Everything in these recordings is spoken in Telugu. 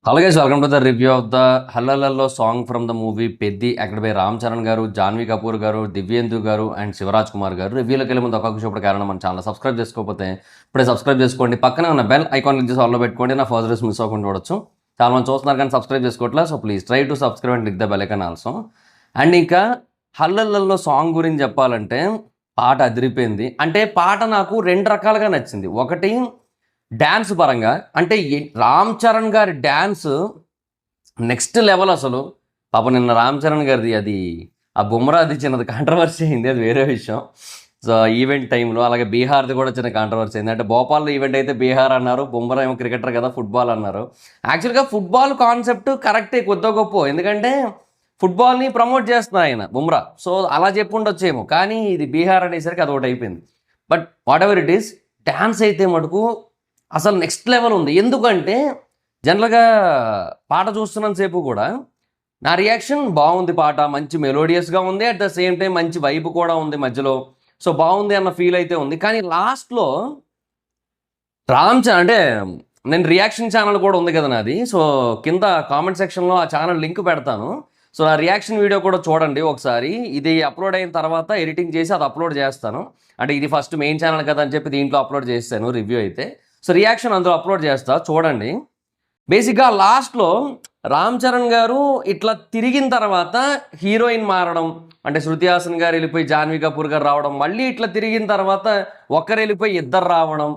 Hello guys, welcome to the review of the హల్లలలో song from the movie Peddi. అక్కడ బై రామ్ చరణ్ గారు, జాన్వీ కపూర్ గారు, దివ్యేందు గారు అండ్ శివరాజ్ కుమార్ గారు. రివ్యూలోకి వెళ్ళే ముందు ఒక్కొక్క చూపడ కారణం మన ఛానల్ సబ్స్క్రైబ్ చేసుకోకపోతే ఇప్పుడే సబ్స్క్రైబ్ చేసుకోండి. పక్కనే ఉన్న బెల్ ఐకాన్ క్లిక్ చేసి ఆల్లో పెట్టుకోండి. నా ఫస్ట్ రీస్ మిస్ అవ్వకుండా చూడొచ్చు. చాలా మంది చూస్తున్నారు కానీ సబ్స్క్రైబ్ చేసుకోవట్లేదు. So please try to subscribe and click the bell icon also. And ఇంకా హల్లలలో సాంగ్ గురించి చెప్పాలంటే పాట అదిరిపోయింది. అంటే పాట నాకు రెండు రకాలుగా నచ్చింది. ఒకటి డ్యాన్స్ పరంగా, అంటే రామ్ చరణ్ గారి డ్యాన్స్ నెక్స్ట్ లెవెల్ అసలు. పాప నిన్న రామ్ చరణ్ గారిది అది ఆ బుమ్రాది చిన్నది కాంట్రవర్సీ అయింది, అది వేరే విషయం. సో ఈవెంట్ టైంలో అలాగే బీహార్ది కూడా చిన్న కాంట్రవర్సీ అయింది. అంటే భోపాల్లో ఈవెంట్ అయితే బీహార్ అన్నారు, బుమ్రా ఏమో క్రికెటర్ కదా ఫుట్బాల్ అన్నారు. యాక్చువల్గా ఫుట్బాల్ కాన్సెప్ట్ కరెక్టే కొద్దో గొప్ప, ఎందుకంటే ఫుట్బాల్ని ప్రమోట్ చేస్తున్నారు ఆయన బుమ్రా. సో అలా చెప్పి ఉండొచ్చేమో, కానీ ఇది బీహార్ అనేసరికి అది ఒకటి అయిపోయింది. But what ever it is, dance అయితే మటుకు అసలు నెక్స్ట్ లెవెల్ ఉంది. ఎందుకంటే జనరల్గా పాట చూస్తున్నంతసేపు కూడా నా రియాక్షన్ బాగుంది, పాట మంచి మెలోడియస్గా ఉంది, అట్ ద సేమ్ టైం మంచి వైబ్ కూడా ఉంది మధ్యలో. సో బాగుంది అన్న ఫీల్ అయితే ఉంది. కానీ లాస్ట్లో అంటే నేను రియాక్షన్ ఛానల్ కూడా ఉంది కదా నాది, సో కింద కామెంట్ సెక్షన్లో ఆ ఛానల్ లింక్ పెడతాను. సో నా రియాక్షన్ వీడియో కూడా చూడండి ఒకసారి. ఇది అప్లోడ్ అయిన తర్వాత ఎడిటింగ్ చేసి అది అప్లోడ్ చేస్తాను. అంటే ఇది ఫస్ట్ మెయిన్ ఛానల్ కదా అని చెప్పి దీంట్లో అప్లోడ్ చేస్తాను రివ్యూ అయితే. సో రియాక్షన్ అందులో అప్లోడ్ చేస్తా, చూడండి. బేసిక్గా లాస్ట్లో రామ్ చరణ్ గారు ఇట్లా తిరిగిన తర్వాత హీరోయిన్ మారడం, అంటే శృతి హాసన్ గారు వెళ్ళిపోయి జాన్వీ కపూర్ గారు రావడం, మళ్ళీ ఇట్లా తిరిగిన తర్వాత ఒక్కరు వెళ్ళిపోయి ఇద్దరు రావడం.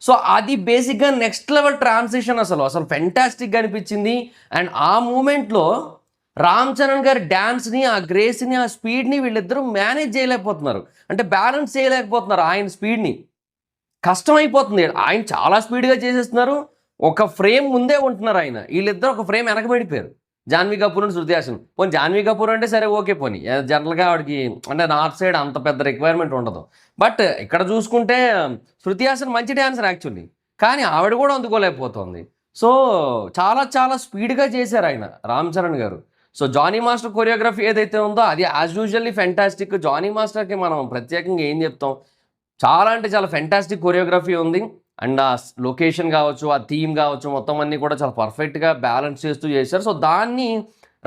సో అది బేసిక్గా నెక్స్ట్ లెవెల్ ట్రాన్సిషన్. అసలు ఫెంటాస్టిక్గా అనిపించింది. అండ్ ఆ మూమెంట్లో రామ్ చరణ్ గారి డ్యాన్స్ని, ఆ గ్రేస్ని, ఆ స్పీడ్ని వీళ్ళిద్దరూ మేనేజ్ చేయలేకపోతున్నారు. అంటే బ్యాలెన్స్ చేయలేకపోతున్నారు ఆయన స్పీడ్ని. కష్టమైపోతుంది. ఆయన చాలా స్పీడ్గా చేసేస్తున్నారు, ఒక ఫ్రేమ్ ముందే ఉంటున్నారు ఆయన. వీళ్ళిద్దరు ఒక ఫ్రేమ్ వెనకబడిపోయారు, జాన్వీ కపూర్ అండ్ శృతి హాసన్. పోనీ జాన్వీ కపూర్ అంటే సరే ఓకే, పోనీ జనరల్గా ఆవిడకి అంటే నార్త్ సైడ్ అంత పెద్ద రిక్వైర్మెంట్ ఉండదు. బట్ ఇక్కడ చూసుకుంటే శృతి హాసన్ మంచి డ్యాన్సర్ యాక్చువల్లీ, కానీ ఆవిడ కూడా అందుకోలేకపోతుంది. సో చాలా చాలా స్పీడ్గా చేశారు ఆయన రామ్ చరణ్ గారు. సో జానీ మాస్టర్ కొరియోగ్రఫీ ఏదైతే ఉందో అది యాజ్ యూజువల్లీ ఫెంటాస్టిక్. జానీ మాస్టర్కి మనం ప్రత్యేకంగా ఏం చెప్తాం, చాలా అంటే చాలా ఫెంటాస్టిక్ కొరియోగ్రఫీ ఉంది. అండ్ ఆ లొకేషన్ కావచ్చు, ఆ థీమ్ కావచ్చు, మొత్తం అన్నీ కూడా చాలా పర్ఫెక్ట్గా బ్యాలెన్స్ చేస్తూ చేశారు. సో దాన్ని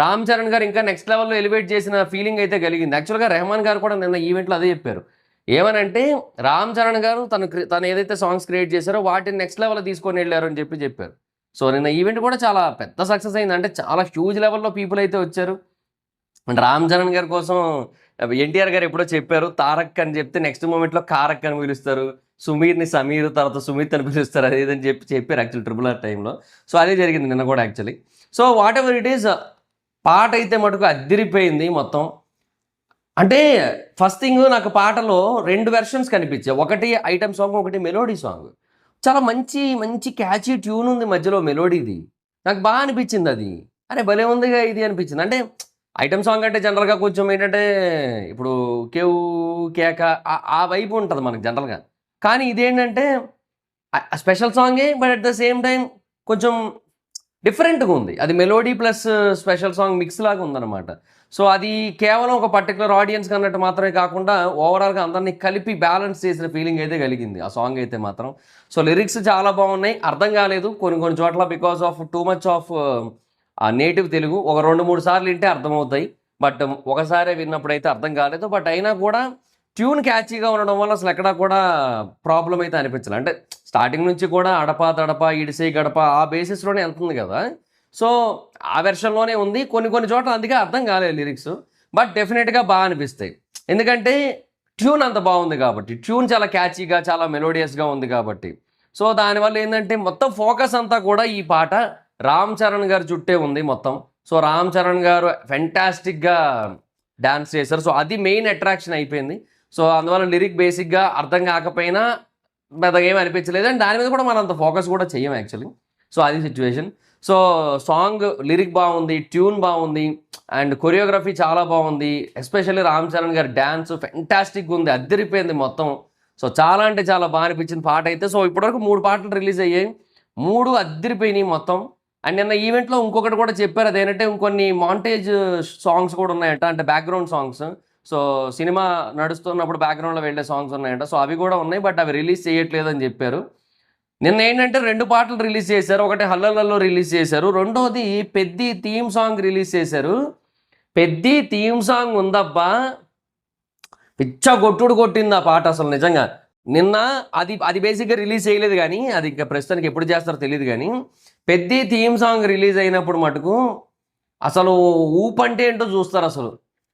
రామ్ చరణ్ గారు ఇంకా నెక్స్ట్ లెవెల్లో ఎలివేట్ చేసిన ఫీలింగ్ అయితే కలిగింది. యాక్చువల్గా రెహమాన్ గారు కూడా నిన్న ఈవెంట్లో అదే చెప్పారు. ఏమనంటే రామ్ చరణ్ గారు తను ఏదైతే సాంగ్స్ క్రియేట్ చేశారో వాటిని నెక్స్ట్ లెవెల్లో తీసుకొని వెళ్ళారు అని చెప్పారు. సో నిన్న ఈవెంట్ కూడా చాలా పెద్ద సక్సెస్ అయింది. అంటే చాలా హ్యూజ్ లెవెల్లో పీపుల్ అయితే వచ్చారు. అండ్ రామ్ చరణ్ గారి కోసం ఎన్టీఆర్ గారు ఎప్పుడో చెప్పారు తారక్ అని చెప్తే నెక్స్ట్ మూమెంట్లో కారక్ అని పిలుస్తారు, సుమీర్ని సమీర్, తర్వాత సుమిత్ అని పిలుస్తారు, అదేదని చెప్పారు యాక్చువల్లీ RRR టైంలో. సో అదే జరిగింది నిన్న కూడా actually. So what ever it is, పాట అయితే మటుకు అద్దిరిపోయింది మొత్తం. అంటే ఫస్ట్ థింగ్, నాకు పాటలో రెండు వెర్షన్స్ కనిపించాయి. ఒకటి ఐటమ్ సాంగ్, ఒకటి మెలోడీ సాంగ్. చాలా మంచి మంచి క్యాచీ ట్యూన్ ఉంది మధ్యలో మెలోడీది. నాకు బాగా అనిపించింది అది. అరే భలే ఉందిగా ఇది అనిపించింది. అంటే ఐటమ్ సాంగ్ అంటే జనరల్గా కొంచెం ఏంటంటే ఇప్పుడు కేవు కేక ఆ వైపు ఉంటుంది మనకు జనరల్గా. కానీ ఇదేంటంటే స్పెషల్ సాంగే, but at the same time కొంచెం డిఫరెంట్గా ఉంది. అది melody plus special song mix లాగా ఉందన్నమాట. సో అది కేవలం ఒక పర్టికులర్ ఆడియన్స్కి అన్నట్టు మాత్రమే కాకుండా ఓవరాల్గా అందరినీ కలిపి బ్యాలెన్స్ చేసిన ఫీలింగ్ అయితే కలిగింది ఆ సాంగ్ అయితే మాత్రం. సో లిరిక్స్ చాలా బాగున్నాయి, అర్థం కాలేదు కొన్ని చోట్ల because of too much of native Telugu. ఒక 2-3 సార్లు వింటే అర్థమవుతాయి, బట్ ఒకసారి విన్నప్పుడు అయితే అర్థం కాలేదు. బట్ అయినా కూడా ట్యూన్ క్యాచీగా ఉండడం వల్ల అసలు ఎక్కడా కూడా ప్రాబ్లం అయితే అనిపించాలి. అంటే స్టార్టింగ్ నుంచి కూడా అడపా తడప ఇడిసే గడప ఆ బేసిస్లోనే వెళ్తుంది కదా. సో ఆ వెర్షన్లోనే ఉంది. కొన్ని చోట్ల అందుకే అర్థం కాలేదు లిరిక్స్, బట్ డెఫినెట్గా బాగా అనిపిస్తాయి. ఎందుకంటే ట్యూన్ అంత బాగుంది కాబట్టి, ట్యూన్ చాలా క్యాచీగా చాలా మెలోడియస్గా ఉంది కాబట్టి. సో దానివల్ల ఏంటంటే మొత్తం ఫోకస్ అంతా కూడా ఈ పాట రామ్ చరణ్ గారు చుట్టే ఉంది మొత్తం. సో రామ్ చరణ్ గారు ఫెంటాస్టిక్గా డ్యాన్స్ చేశారు. సో అది మెయిన్ అట్రాక్షన్ అయిపోయింది. సో అందువల్ల లిరిక్ బేసిక్గా అర్థం కాకపోయినా పెద్దగా ఏమి అనిపించలేదు. అండ్ దాని మీద కూడా మనం అంత ఫోకస్ కూడా చెయ్యం యాక్చువల్లీ. సో అది సిచ్యువేషన్. సో సాంగ్ లిరిక్ బాగుంది, ట్యూన్ బాగుంది, అండ్ కొరియోగ్రఫీ చాలా బాగుంది. ఎస్పెషల్లీ రామ్ చరణ్ గారి డ్యాన్స్ ఫెంటాస్టిక్గా ఉంది, అద్దరిపోయింది మొత్తం. సో చాలా అంటే చాలా బాగా అనిపించింది పాట అయితే. సో ఇప్పటివరకు 3 పాటలు రిలీజ్ అయ్యాయి, 3 అద్దరిపోయినాయి మొత్తం. అండ్ నిన్న ఈవెంట్లో ఇంకొకటి కూడా చెప్పారు, అదేంటంటే ఇంకొన్ని మాంటేజ్ సాంగ్స్ కూడా ఉన్నాయంట, అంటే బ్యాక్గ్రౌండ్ సాంగ్స్. సో సినిమా నడుస్తున్నప్పుడు బ్యాక్గ్రౌండ్లో వెళ్ళే సాంగ్స్ ఉన్నాయంట. సో అవి కూడా ఉన్నాయి, బట్ అవి రిలీజ్ చేయట్లేదని చెప్పారు. నిన్న ఏంటంటే 2 పాటలు రిలీజ్ చేశారు. ఒకటి హల్లలలో రిలీజ్ చేశారు. రెండోది పెద్ది థీమ్ సాంగ్ రిలీజ్ చేశారు. పెద్ది థీమ్ సాంగ్ ఉందబ్బా, పిచ్చ కొట్టుడు కొట్టింది ఆ పాట అసలు నిజంగా. నిన్న అది బేసిక్గా రిలీజ్ చేయలేదు కానీ, అది ఇంకా ప్రస్తుతానికి ఎప్పుడు చేస్తారో తెలియదు కానీ, పెద్ది థీమ్ సాంగ్ రిలీజ్ అయినప్పుడు మటుకు అసలు ఊపంటే ఏంటో చూస్తారు అసలు.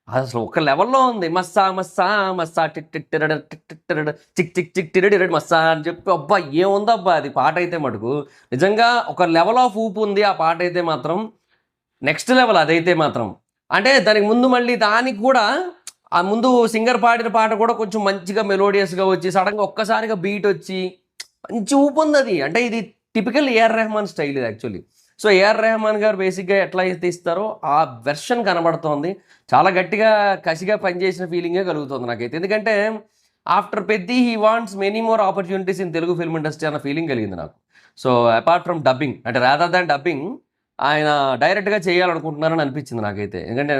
అసలు ఒక లెవెల్లో ఉంది. మస్సా మస్సా మస్సా టిట్టిరడ టిట్టిరడ చిక్ చిక్ చిక్ టిరడిరడ్ మస్సా అని చెప్పి అబ్బా ఏముందబ్బా అది పాట అయితే మటుకు నిజంగా ఒక లెవెల్ ఆఫ్ ఊపు ఉంది ఆ పాట అయితే మాత్రం. నెక్స్ట్ లెవెల్ అదైతే మాత్రం. అంటే దానికి ముందు మళ్ళీ దానికి కూడా ఆ ముందు సింగర్ పాడిన పాట కూడా కొంచెం మంచిగా మెలోడియస్గా వచ్చి సడన్గా ఒక్కసారిగా బీట్ వచ్చి మంచి ఊపు ఉంది అది. అంటే ఇది టిపికల్ ఏఆర్ రెహమాన్ స్టైల్ ఇది యాక్చువల్లీ. సో ఏఆర్ రెహమాన్ గారు బేసిక్గా ఎట్లా అయితే ఇస్తారో ఆ వెర్షన్ కనబడుతోంది. చాలా గట్టిగా కసిగా పనిచేసిన ఫీలింగే కలుగుతుంది నాకైతే. ఎందుకంటే after Peddi he wants many more opportunities in Telugu film industry అన్న ఫీలింగ్ కలిగింది నాకు. సో అపార్ట్ ఫ్రమ్ డబ్బింగ్, అంటే రాదర్ దాన్ డబ్బింగ్ ఆయన డైరెక్ట్గా చేయాలనుకుంటున్నారని అనిపించింది నాకైతే. ఎందుకంటే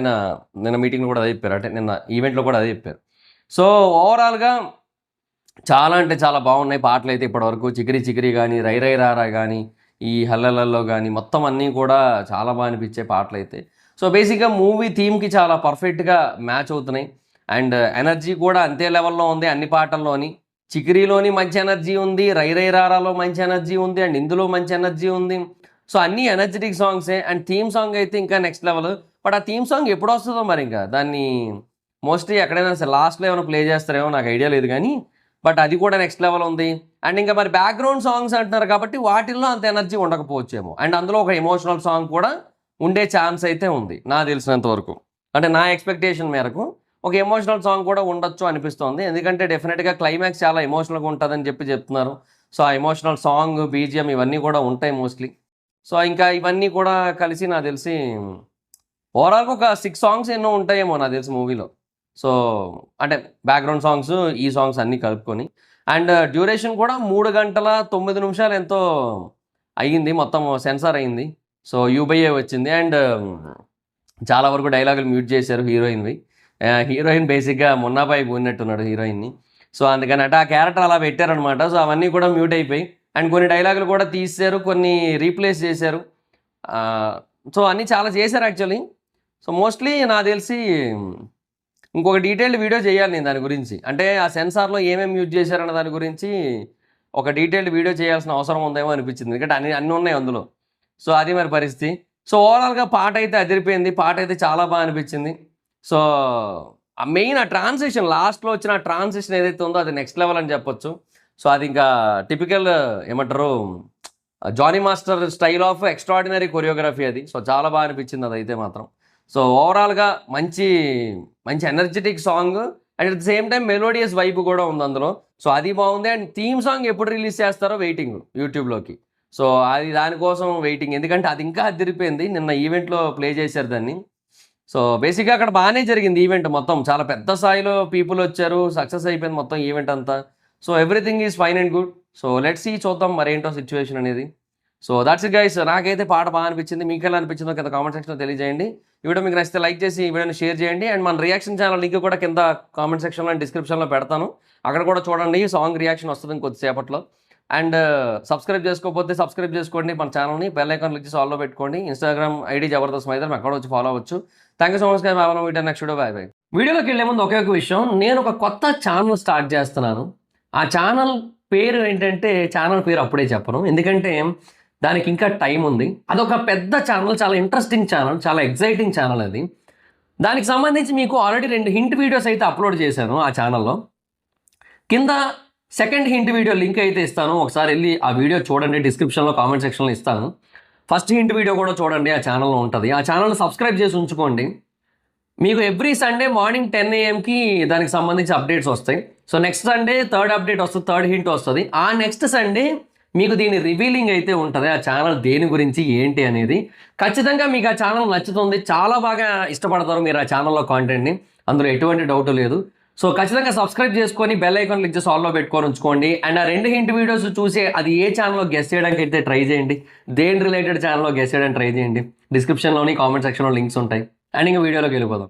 నిన్న మీటింగ్లో కూడా అదే చెప్పారు, అంటే నిన్న ఈవెంట్లో కూడా అదే చెప్పారు. సో ఓవరాల్గా చాలా అంటే చాలా బాగున్నాయి పాటలు అయితే ఇప్పటివరకు. చికిరి చికిరి కానీ, రై రై రారా కానీ, ఈ హల్లలలో కానీ మొత్తం అన్నీ కూడా చాలా బాగా అనిపించే పాటలు అయితే. సో బేసిక్గా మూవీ థీమ్కి చాలా పర్ఫెక్ట్గా మ్యాచ్ అవుతున్నాయి. అండ్ ఎనర్జీ కూడా అంతే లెవెల్లో ఉంది అన్ని పాటల్లోని. చికిరీలోని మంచి ఎనర్జీ ఉంది, రై రై రారాలో మంచి ఎనర్జీ ఉంది, అండ్ ఇందులో మంచి ఎనర్జీ ఉంది. సో అన్నీ ఎనర్జెటిక్ సాంగ్సే. అండ్ థీమ్ సాంగ్ అయితే ఇంకా నెక్స్ట్ లెవెల్. బట్ ఆ థీమ్ సాంగ్ ఎప్పుడు వస్తుందో మరి, ఇంకా దాన్ని మోస్ట్లీ ఎక్కడైనా సరే లాస్ట్లో ఏమైనా ప్లే చేస్తారేమో నాకు ఐడియా లేదు కానీ, బట్ అది కూడా నెక్స్ట్ లెవెల్ ఉంది. అండ్ ఇంకా మరి బ్యాక్గ్రౌండ్ సాంగ్స్ అంటున్నారు కాబట్టి వాటిల్లో అంత ఎనర్జీ ఉండకపోవచ్చేమో. అండ్ అందులో ఒక ఎమోషనల్ సాంగ్ కూడా ఉండే ఛాన్స్ అయితే ఉంది నాకు తెలిసినంత వరకు. అంటే నా ఎక్స్పెక్టేషన్ మేరకు ఒక ఎమోషనల్ సాంగ్ కూడా ఉండొచ్చు అనిపిస్తోంది. ఎందుకంటే డెఫినెట్గా క్లైమాక్స్ చాలా ఎమోషనల్గా ఉంటుందని చెప్తున్నారు. సో ఆ ఎమోషనల్ సాంగ్, బీజిఎం ఇవన్నీ కూడా ఉంటాయి మోస్ట్లీ. సో ఇంకా ఇవన్నీ కూడా కలిసి నాకు తెలిసి ఓవరాల్గా ఒక 6 సాంగ్స్ ఎన్నో ఉంటాయేమో నాకు తెలిసి మూవీలో. సో అంటే బ్యాక్గ్రౌండ్ సాంగ్స్, ఈ సాంగ్స్ అన్నీ కలుపుకొని. అండ్ డ్యూరేషన్ కూడా 3 గంటల 9 నిమిషాలు ఎంతో అయ్యింది, మొత్తం సెన్సార్ అయింది. సో యూబైఏ వచ్చింది. అండ్ చాలా వరకు డైలాగులు మ్యూట్ చేశారు హీరోయిన్వి. హీరోయిన్ బేసిక్గా మున్నాబాయి పోయినట్టున్నాడు హీరోయిన్ని. సో అందుకని అంటే ఆ క్యారెక్టర్ అలా పెట్టారనమాట. సో అవన్నీ కూడా మ్యూట్ అయిపోయి, అండ్ కొన్ని డైలాగులు కూడా తీశారు, కొన్ని రీప్లేస్ చేశారు. సో అన్నీ చాలా చేశారు యాక్చువల్లీ. సో మోస్ట్లీ నాకు తెలిసి ఇంకొక డీటెయిల్డ్ వీడియో చేయాలి నేను దాని గురించి. అంటే ఆ సెన్సార్లో ఏమేమి యూజ్ చేశారన్న దాని గురించి ఒక డీటెయిల్డ్ వీడియో చేయాల్సిన అవసరం ఉందేమో అనిపించింది. ఎందుకంటే అన్నీ ఉన్నాయి అందులో. సో అది మరి పరిస్థితి. సో ఓవరాల్గా పాట అయితే అదిరిపోయింది. పాట అయితే చాలా బాగా అనిపించింది. సో ఆ మెయిన్ ఆ ట్రాన్సిషన్, లాస్ట్లో వచ్చిన ట్రాన్సిషన్ ఏదైతే ఉందో అది నెక్స్ట్ లెవెల్ అని చెప్పొచ్చు. సో అది ఇంకా టిపికల్ ఏమంటారు Jani master style of extraordinary choreography అది. సో చాలా బాగా అనిపించింది అదైతే మాత్రం. సో ఓవరాల్గా మంచి మంచి energetic song, and at the same time melodious vibe కూడా ఉంది అందులో. సో అది బాగుంది. అండ్ థీమ్ సాంగ్ ఎప్పుడు రిలీజ్ చేస్తారో వెయిటింగ్ యూట్యూబ్లోకి. సో అది దానికోసం వెయిటింగ్, ఎందుకంటే అది ఇంకా అదిరిపోయింది. నిన్న ఈవెంట్లో ప్లే చేశారు దాన్ని. సో బేసిక్గా అక్కడ బాగానే జరిగింది ఈవెంట్ మొత్తం. చాలా పెద్ద స్థాయిలో పీపుల్ వచ్చారు, సక్సెస్ అయిపోయింది మొత్తం ఈవెంట్ అంతా. So everything is fine and good. So let's see, చూద్దాం మరేంటో సిచ్యువేషన్ అనేది. So that's it guys. నాకైతే పాట బాగా అనిపించింది. మీకు ఎలా అనిపించిందో కింద కామెంట్ సెక్షన్లో తెలియజేయండి. ఈ వీడియో మీకు నచ్చితే లైక్ చేసి ఈ వీడియోని షేర్ చేయండి. అండ్ మన రియాక్షన్ ఛానల్ లింక్ కూడా కింద కామెంట్ సెక్షన్లో అండ్ డిస్క్రిప్షన్లో పెడతాను. అక్కడ కూడా చూడండి, సాంగ్ రియాక్షన్ వస్తుంది కొద్దిసేపట్లో. అండ్ సబ్స్క్రైబ్ చేసుకోకపోతే సబ్స్క్రైబ్ చేసుకోండి మన ఛానల్ని, బెల్ ఐకాన్ క్లిక్ చేసి ఆల్లో పెట్టుకోండి. ఇన్స్టాగ్రామ్ ఐడి జబర్దస్త్ మైదర్, అక్కడ వచ్చి ఫాలో అవ్వచ్చు. Thank you so much guys. Video next video. By by. వీడియోలోకి వెళ్ళే ముందు ఒకే ఒక విషయం, నేను ఒక కొత్త ఛానల్ స్టార్ట్ చేస్తున్నాను. ఆ ఛానల్ పేరు ఏంటంటే, ఛానల్ పేరు అప్పుడే చెప్పను, ఎందుకంటే దానికి ఇంకా టైం ఉంది. అదొక పెద్ద ఛానల్, చాలా ఇంట్రెస్టింగ్ ఛానల్, చాలా ఎగ్జైటింగ్ ఛానల్ అది. దానికి సంబంధించి మీకు ఆల్రెడీ 2 హింట్ వీడియోస్ అయితే అప్లోడ్ చేశాను ఆ ఛానల్లో. కింద సెకండ్ హింట్ వీడియో లింక్ అయితే ఇస్తాను, ఒకసారి వెళ్ళి ఆ వీడియో చూడండి. డిస్క్రిప్షన్లో కామెంట్ సెక్షన్లో ఇస్తాను. ఫస్ట్ హింట్ వీడియో కూడా చూడండి, ఆ ఛానల్లో ఉంటుంది. ఆ ఛానల్ని సబ్స్క్రైబ్ చేసి ఉంచుకోండి. మీకు ఎవ్రీ సండే మార్నింగ్ 10 AM దానికి సంబంధించి అప్డేట్స్ వస్తాయి. So next Sunday third update వస్తుంది, థర్డ్ హింట్ వస్తుంది. ఆ నెక్స్ట్ సండే మీకు దీని రివీలింగ్ అయితే ఉంటుంది, ఆ ఛానల్ దేని గురించి ఏంటి అనేది. ఖచ్చితంగా మీకు ఆ ఛానల్ నచ్చుతుంది, చాలా బాగా ఇష్టపడతారు మీరు ఆ ఛానల్లో కాంటెంట్ని, అందులో ఎటువంటి డౌట్ లేదు. సో ఖచ్చితంగా సబ్స్క్రైబ్ చేసుకొని బెల్ ఐకాన్ క్లిక్ చేసి ఆల్లో పెట్టుకొని ఉంచుకోండి. అండ్ ఆ 2 హింట్ వీడియోస్ చూసి అది ఏ ఛానల్లో గెస్ చేయడానికి అయితే ట్రై చేయండి, దేని రిలేటెడ్ ఛానల్లో గెస్ చేయడానికి ట్రై చేయండి. డిస్క్రిప్షన్లోని కామెంట్ సెక్షన్లో లింక్స్ ఉంటాయి. అండ్ ఇంకా వీడియోలోకి వెళ్ళిపోదాం.